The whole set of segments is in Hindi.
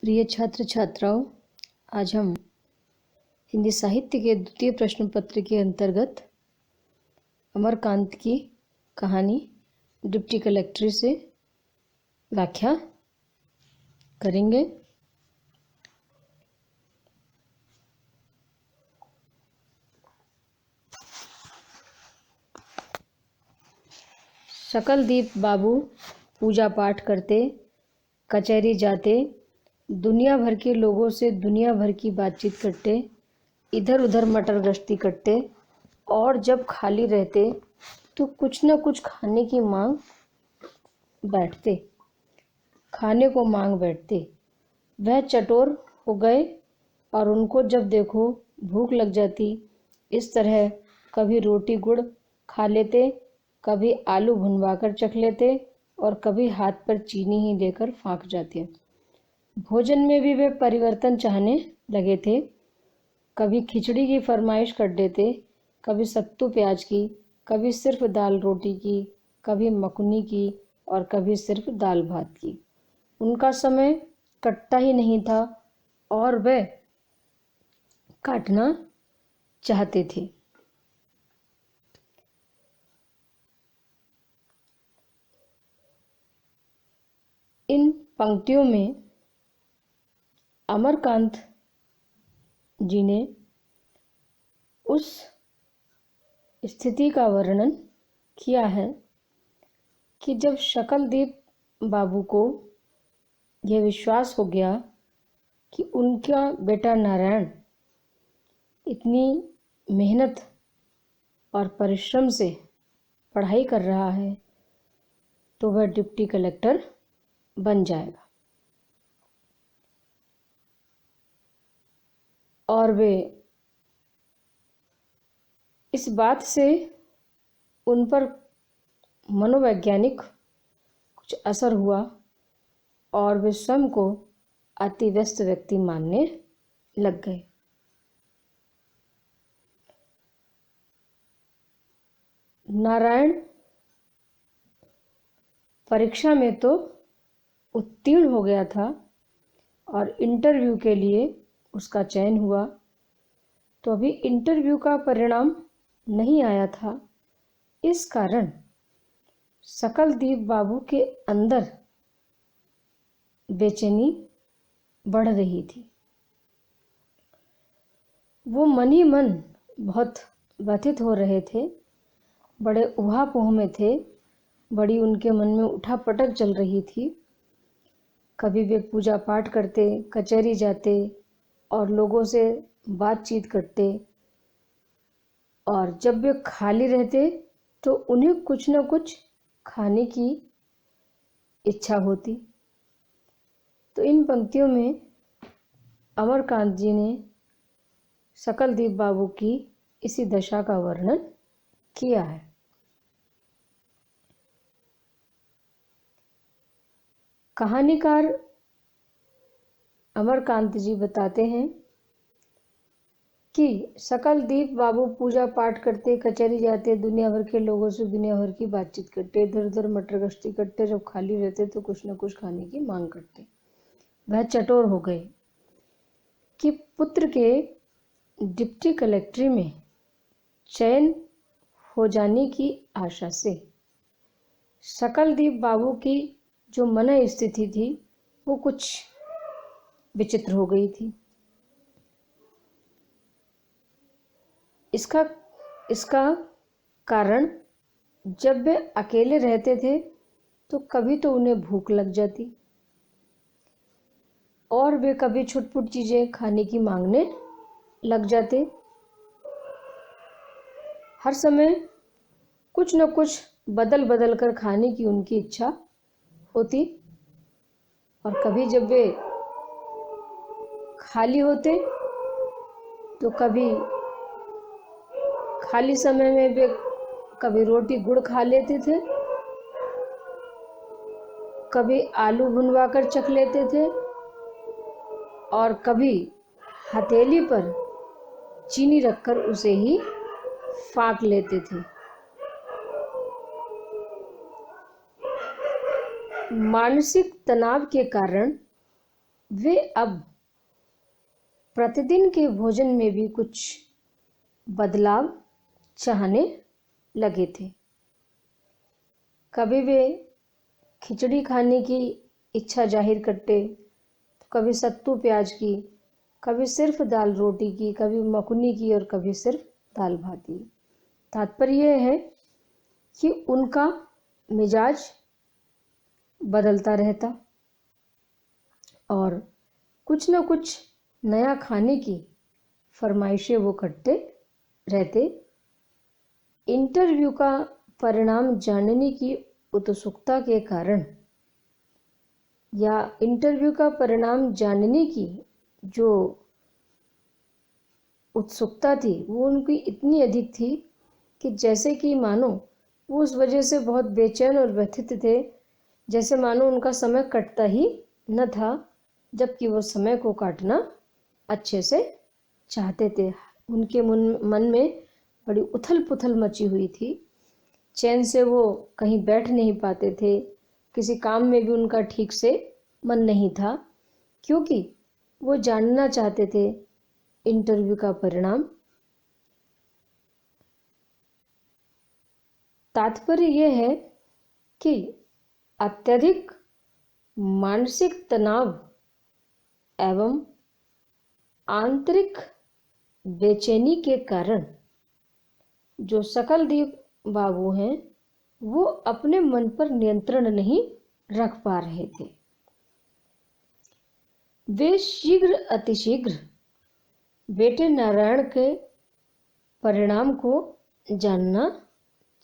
प्रिय छात्र छात्राओं, आज हम हिंदी साहित्य के द्वितीय प्रश्न पत्र के अंतर्गत अमरकांत की कहानी डिप्टी कलेक्टर से व्याख्या करेंगे। शकलदीप बाबू पूजा पाठ करते, कचहरी जाते, दुनिया भर के लोगों से दुनिया भर की बातचीत करते, इधर उधर मटर गश्ती करते और जब खाली रहते तो कुछ न कुछ खाने को मांग बैठते। वह चटोर हो गए और उनको जब देखो भूख लग जाती। इस तरह कभी रोटी गुड़ खा लेते, कभी आलू भुनवाकर चख लेते और कभी हाथ पर चीनी ही देकर फाँक जाते। भोजन में भी वे परिवर्तन चाहने लगे थे। कभी खिचड़ी की फरमाइश कर देते, कभी सत्तू प्याज की, कभी सिर्फ दाल रोटी की, कभी मकुनी की और कभी सिर्फ दाल भात की। उनका समय कटता ही नहीं था और वे काटना चाहते थे। इन पंक्तियों में अमरकांत जी ने उस स्थिति का वर्णन किया है कि जब शकलदीप बाबू को यह विश्वास हो गया कि उनका बेटा नारायण इतनी मेहनत और परिश्रम से पढ़ाई कर रहा है तो वह डिप्टी कलेक्टर बन जाएगा। और वे इस बात से उन पर मनोवैज्ञानिक कुछ असर हुआ और वे स्वयं को अति व्यस्त व्यक्ति मानने लग गए। नारायण परीक्षा में तो उत्तीर्ण हो गया था और इंटरव्यू के लिए उसका चयन हुआ, तो अभी इंटरव्यू का परिणाम नहीं आया था। इस कारण शकलदीप बाबू के अंदर बेचैनी बढ़ रही थी। वो मन ही मन बहुत व्यथित हो रहे थे, बड़े उहापोह में थे, बड़ी उनके मन में उठापटक चल रही थी। कभी वे पूजा पाठ करते, कचहरी जाते और लोगों से बातचीत करते और जब वे खाली रहते तो उन्हें कुछ न कुछ खाने की इच्छा होती। तो इन पंक्तियों में अमरकांत जी ने शकलदीप बाबू की इसी दशा का वर्णन किया है। कहानीकार अमरकांत जी बताते हैं कि शकलदीप बाबू पूजा पाठ करते, कचहरी जाते, दुनिया भर के लोगों से दुनिया भर की बातचीत करते, इधर उधर मटर गश्ती करते, जब खाली रहते तो कुछ न कुछ खाने की मांग करते। वह चटोर हो गए कि पुत्र के डिप्टी कलेक्ट्री में चयन हो जाने की आशा से शकलदीप बाबू की जो मन स्थिति थी वो कुछ विचित्र हो गई थी। इसका कारण जब वे अकेले रहते थे तो कभी तो उन्हें भूख लग जाती और वे कभी छुटपुट चीज़ें खाने की मांगने लग जाते। हर समय कुछ न कुछ बदल बदल कर खाने की उनकी इच्छा होती और कभी जब वे खाली होते तो कभी खाली समय में वे कभी रोटी गुड़ खा लेते थे, कभी आलू भुनवा कर चख लेते थे और कभी हथेली पर चीनी रखकर उसे ही फाँक लेते थे। मानसिक तनाव के कारण वे अब प्रतिदिन के भोजन में भी कुछ बदलाव चाहने लगे थे। कभी वे खिचड़ी खाने की इच्छा जाहिर करते, तो कभी सत्तू प्याज की, कभी सिर्फ दाल रोटी की, कभी मकुनी की और कभी सिर्फ दाल भात की। तात्पर्य यह है कि उनका मिजाज बदलता रहता और कुछ न कुछ नया खाने की फरमाइशें वो करते रहते। इंटरव्यू का परिणाम जानने की उत्सुकता के कारण या इंटरव्यू का परिणाम जानने की जो उत्सुकता थी वो उनकी इतनी अधिक थी कि जैसे कि मानो वो उस वजह से बहुत बेचैन और व्यथित थे, जैसे मानो उनका समय कटता ही न था, जबकि वो समय को काटना अच्छे से चाहते थे। उनके मन में बड़ी उथल पुथल मची हुई थी। चैन से वो कहीं बैठ नहीं पाते थे, किसी काम में भी उनका ठीक से मन नहीं था, क्योंकि वो जानना चाहते थे इंटरव्यू का परिणाम। तात्पर्य यह है कि अत्यधिक मानसिक तनाव एवं आंतरिक बेचैनी के कारण जो सकलदीप बाबू हैं वो अपने मन पर नियंत्रण नहीं रख पा रहे थे। वे शीघ्र अतिशीघ्र बेटे नारायण के परिणाम को जानना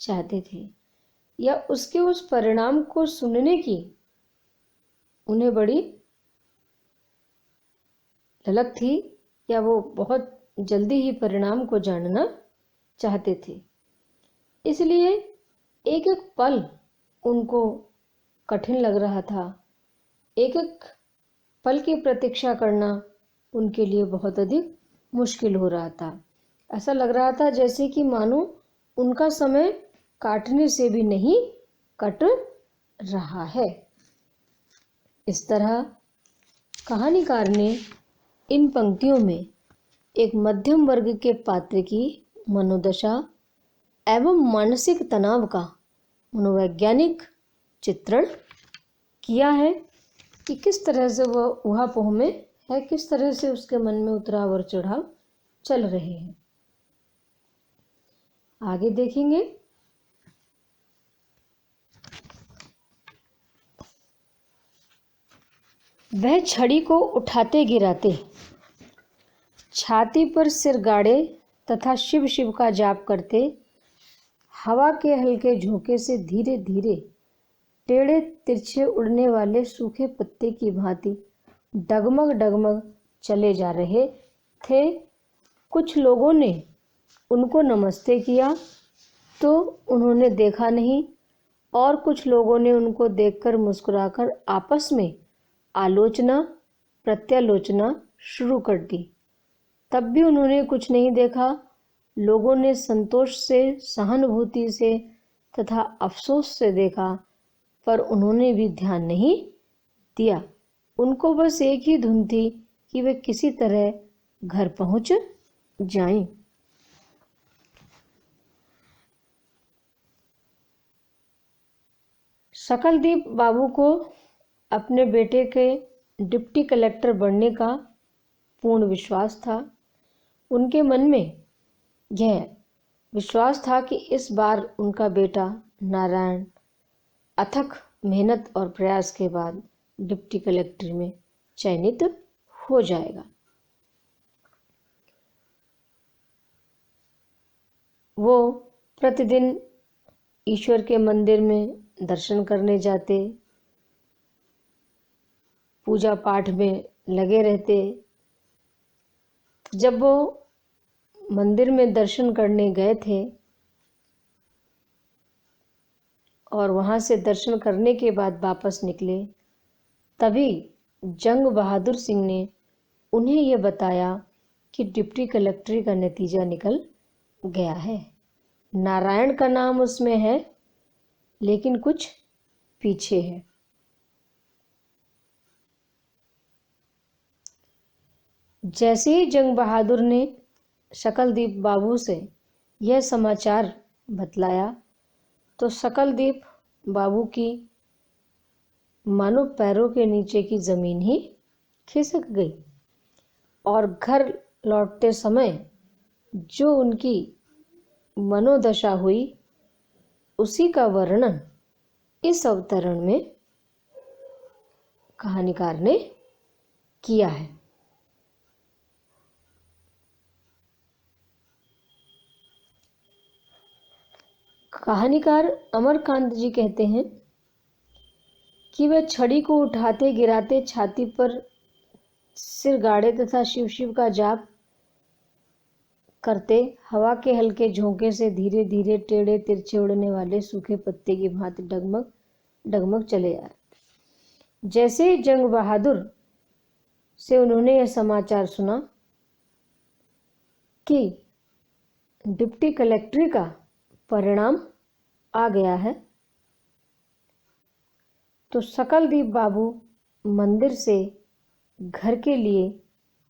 चाहते थे या उसके उस परिणाम को सुनने की उन्हें बड़ी ललक थी, या वो बहुत जल्दी ही परिणाम को जानना चाहते थे। इसलिए एक एक पल उनको कठिन लग रहा था। एक एक पल की प्रतीक्षा करना उनके लिए बहुत अधिक मुश्किल हो रहा था। ऐसा लग रहा था जैसे कि मानो उनका समय काटने से भी नहीं कट रहा है। इस तरह कहानीकार ने इन पंक्तियों में एक मध्यम वर्ग के पात्र की मनोदशा एवं मानसिक तनाव का मनोवैज्ञानिक चित्रण किया है कि किस तरह से वह ऊहापोह में है, किस तरह से उसके मन में उतराव और चढ़ाव चल रहे हैं। आगे देखेंगे। वह छड़ी को उठाते गिराते, छाती पर सिर गाड़े तथा शिव शिव का जाप करते, हवा के हल्के झोंके से धीरे धीरे टेढ़े तिरछे उड़ने वाले सूखे पत्ते की भांति डगमग डगमग चले जा रहे थे। कुछ लोगों ने उनको नमस्ते किया तो उन्होंने देखा नहीं, और कुछ लोगों ने उनको देखकर मुस्कुराकर आपस में आलोचना प्रत्यालोचना शुरू कर दी। तब भी उन्होंने कुछ नहीं देखा। लोगों ने संतोष से, सहानुभूति से तथा अफसोस से देखा, पर उन्होंने भी ध्यान नहीं दिया। उनको बस एक ही धुन थी कि वे किसी तरह घर पहुंच जाएं। सकलदीप बाबू को अपने बेटे के डिप्टी कलेक्टर बनने का पूर्ण विश्वास था। उनके मन में यह विश्वास था कि इस बार उनका बेटा नारायण अथक मेहनत और प्रयास के बाद डिप्टी कलेक्टर में चयनित हो जाएगा। वो प्रतिदिन ईश्वर के मंदिर में दर्शन करने जाते, पूजा पाठ में लगे रहते। जब वो मंदिर में दर्शन करने गए थे और वहाँ से दर्शन करने के बाद वापस निकले, तभी जंग बहादुर सिंह ने उन्हें यह बताया कि डिप्टी कलेक्टरी का नतीजा निकल गया है। नारायण का नाम उसमें है, लेकिन कुछ पीछे है। जैसे ही जंग बहादुर ने शकलदीप बाबू से यह समाचार बतलाया तो शकलदीप बाबू की मानो पैरों के नीचे की जमीन ही खिसक गई और घर लौटते समय जो उनकी मनोदशा हुई उसी का वर्णन इस अवतरण में कहानीकार ने किया है। कहानीकार अमरकांत जी कहते हैं कि वह छड़ी को उठाते गिराते छाती पर सिर गाड़े तथा शिव शिव का जाप करते हवा के हल्के झोंके से धीरे धीरे टेढ़े तिरछे उड़ने वाले सूखे पत्ते की भांति डगमग डगमग चले आए। जैसे ही जंग बहादुर से उन्होंने यह समाचार सुना कि डिप्टी कलेक्ट्री का परिणाम आ गया है तो शकलदीप बाबू मंदिर से घर के लिए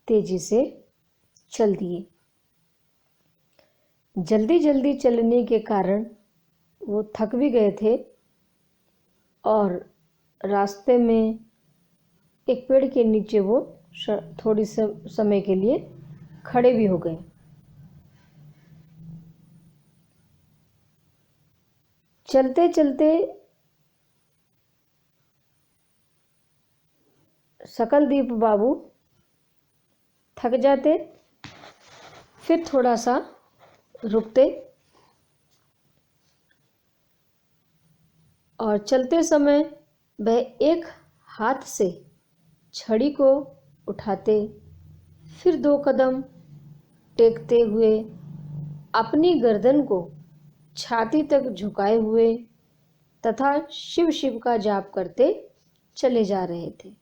तेजी से चल दिए। जल्दी जल्दी चलने के कारण वो थक भी गए थे और रास्ते में एक पेड़ के नीचे वो थोड़ी समय के लिए खड़े भी हो गए। चलते चलते शकलदीप बाबू थक जाते, फिर थोड़ा सा रुकते और चलते समय वह एक हाथ से छड़ी को उठाते, फिर 2 कदम टेकते हुए अपनी गर्दन को छाती तक झुकाए हुए तथा शिव शिव का जाप करते चले जा रहे थे।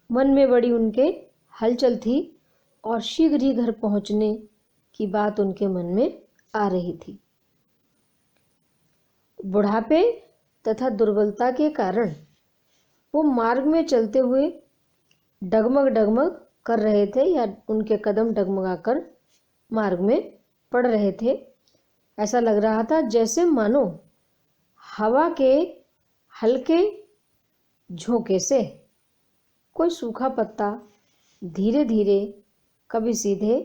मन में बड़ी उनके हलचल थी और शीघ्र ही घर पहुंचने की बात उनके मन में आ रही थी। बुढ़ापे तथा दुर्बलता के कारण वो मार्ग में चलते हुए डगमग डगमग कर रहे थे या उनके कदम डगमगाकर मार्ग में पड़ रहे थे। ऐसा लग रहा था जैसे मानो हवा के हल्के झोंके से कोई सूखा पत्ता धीरे धीरे कभी सीधे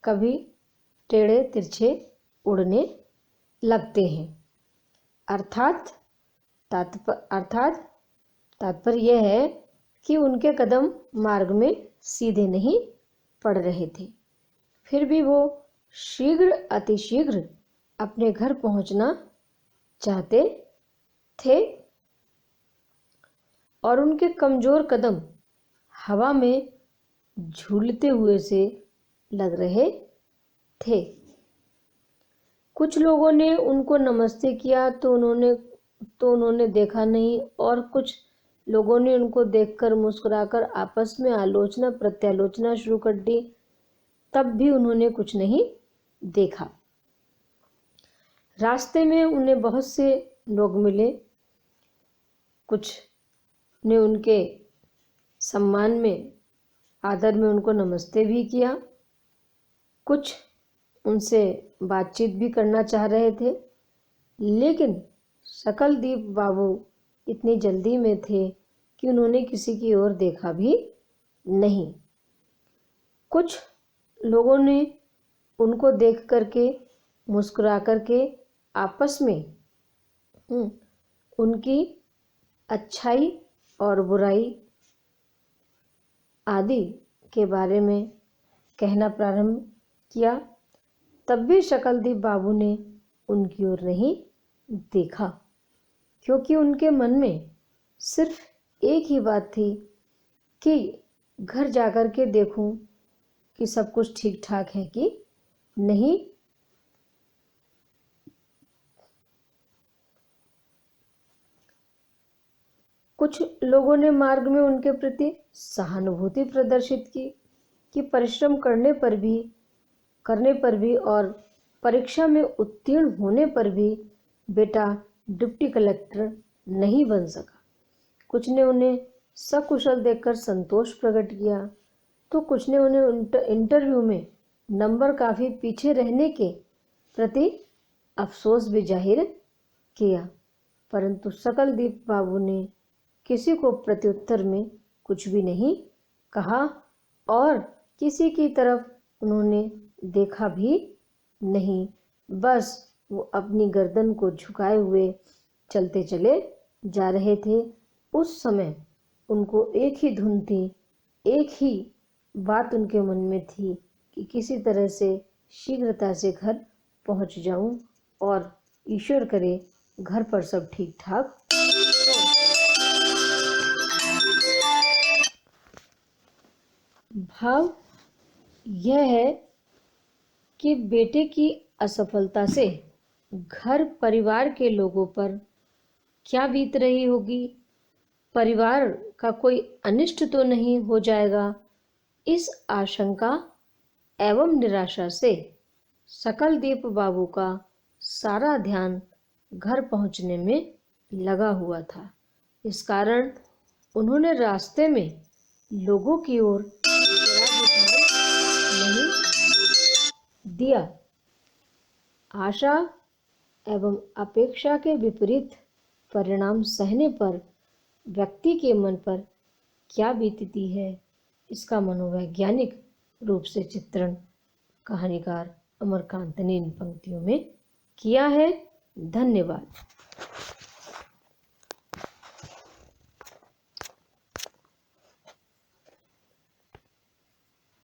कभी टेढ़े तिरछे उड़ने लगते हैं। अर्थात तात्पर्य यह है कि उनके कदम मार्ग में सीधे नहीं पड़ रहे थे, फिर भी वो शीघ्र अतिशीघ्र अपने घर पहुंचना चाहते थे और उनके कमजोर कदम हवा में झूलते हुए से लग रहे थे। कुछ लोगों ने उनको नमस्ते किया तो उन्होंने देखा नहीं और कुछ लोगों ने उनको देखकर मुस्कुराकर आपस में आलोचना प्रत्यालोचना शुरू कर दी, तब भी उन्होंने कुछ नहीं देखा। रास्ते में उन्हें बहुत से लोग मिले, कुछ ने उनके सम्मान में आदर में उनको नमस्ते भी किया, कुछ उनसे बातचीत भी करना चाह रहे थे, लेकिन शकलदीप बाबू इतनी जल्दी में थे कि उन्होंने किसी की ओर देखा भी नहीं। कुछ लोगों ने उनको देख करके मुस्कुरा करके आपस में उनकी अच्छाई और बुराई आदि के बारे में कहना प्रारंभ किया, तब भी शकलदीप बाबू ने उनकी ओर नहीं देखा, क्योंकि उनके मन में सिर्फ एक ही बात थी कि घर जाकर के देखूं कि सब कुछ ठीक ठाक है कि नहीं। कुछ लोगों ने मार्ग में उनके प्रति सहानुभूति प्रदर्शित की कि परिश्रम करने पर भी और परीक्षा में उत्तीर्ण होने पर भी बेटा डिप्टी कलेक्टर नहीं बन सका। कुछ ने उन्हें सकुशल देखकर संतोष प्रकट किया, तो कुछ ने उन्हें इंटरव्यू में नंबर काफ़ी पीछे रहने के प्रति अफसोस भी जाहिर किया, परंतु सकलदीप बाबू ने किसी को प्रत्युत्तर में कुछ भी नहीं कहा और किसी की तरफ उन्होंने देखा भी नहीं। बस वो अपनी गर्दन को झुकाए हुए चलते चले जा रहे थे। उस समय उनको एक ही धुन थी, एक ही बात उनके मन में थी कि किसी तरह से शीघ्रता से घर पहुंच जाऊं और ईश्वर करे घर पर सब ठीक ठाक हो। भाव यह है कि बेटे की असफलता से घर परिवार के लोगों पर क्या बीत रही होगी, परिवार का कोई अनिष्ट तो नहीं हो जाएगा। इस आशंका एवं निराशा से सकलदीप बाबू का सारा ध्यान घर पहुंचने में लगा हुआ था। इस कारण उन्होंने रास्ते में लोगों की ओर जरा भी ध्यान नहीं दिया। आशा एवं अपेक्षा के विपरीत परिणाम सहने पर व्यक्ति के मन पर क्या बीतती है, इसका मनोवैज्ञानिक रूप से चित्रण कहानीकार अमरकांत ने इन पंक्तियों में किया है। धन्यवाद।